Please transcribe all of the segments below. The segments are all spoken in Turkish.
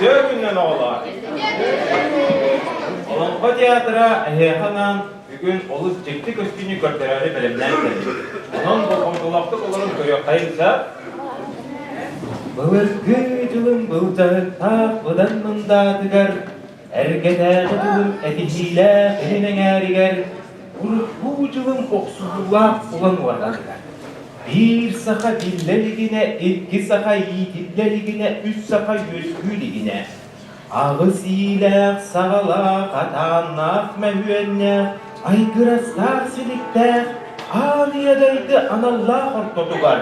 Söğünden oğlan. Olonko teatra ehyahanan bugün olup çekti köstünü körtereli bilimden geldi. Onun bu komutulaktık olanın oğuохайыса Bıvırgı cılım bıvcağıttaq bıdan mındadıgar Ergedağı cılım etihiyle bilinen eriger Urukbu cılım oksuzullah ulan vardadıgar Bir saha dilleligine, iki saha yiğitilleligine, üç saha yüzgüligine Ağız iyiler, sağalar, atanlar, mehüenler Aygıraslar silikler, ağrıyadaydı anallah ortodugar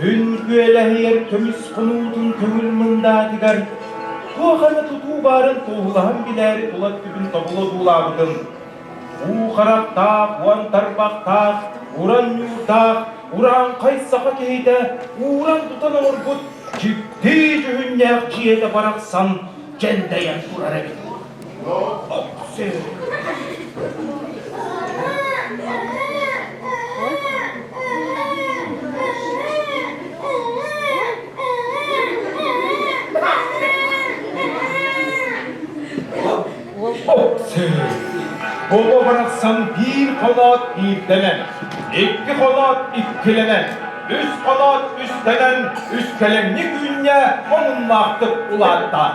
Hüngüeleher tömüs konudun kömür mındadıgar Tuğanı tutu barın tuğulan biler Tulat kübün tabula tuğlabıdın Uğaraktağ, uan tarbaqtağ, uran yurtağ Uran kaysaqa kehide, uran tutana orbut Ciddi cühünnek ciyede baraksan Cendeyen kurara git Aksir Baba bıraksan bir kanat birlenen, iki kanat ikkilenen, üst kanat üstlenen, üstkelenlik ünye onunla aktık ulattan.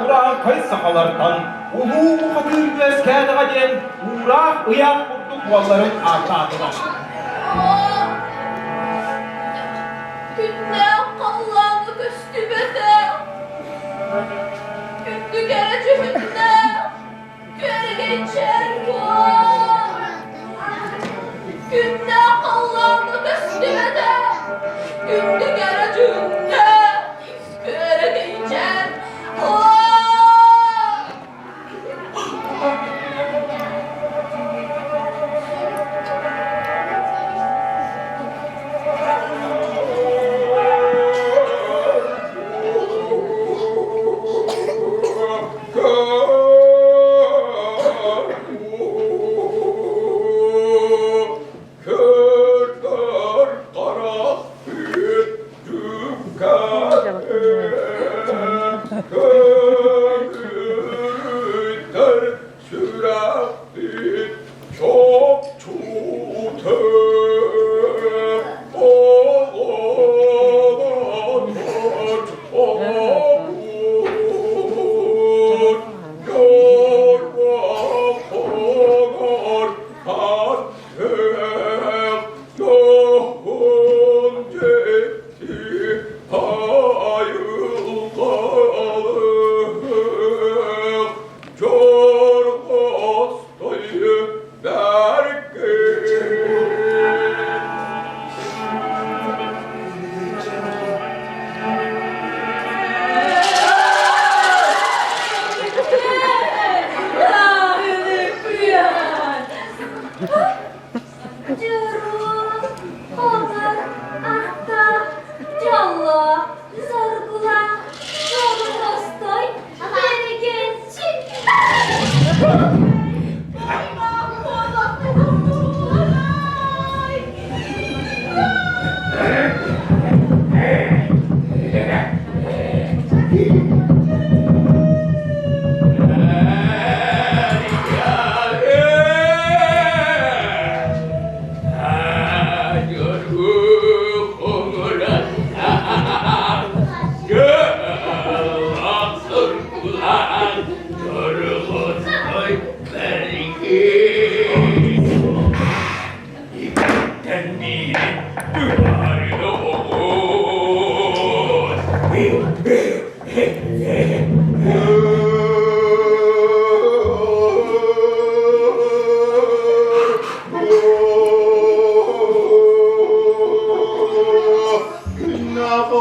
Uğrağın kayıtsakalardan, ulu bu katır güveskâdığa diyen uğrağ ıyak kurtuk valların artadılar. Günde kallandık üstübete, gündü gerecehünde. Göre geçer bu Günde kallandık üstüme de Gündü gerecinde Göre geçer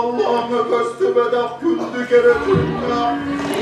Allah'ıma köstübe de gündü gerecekler.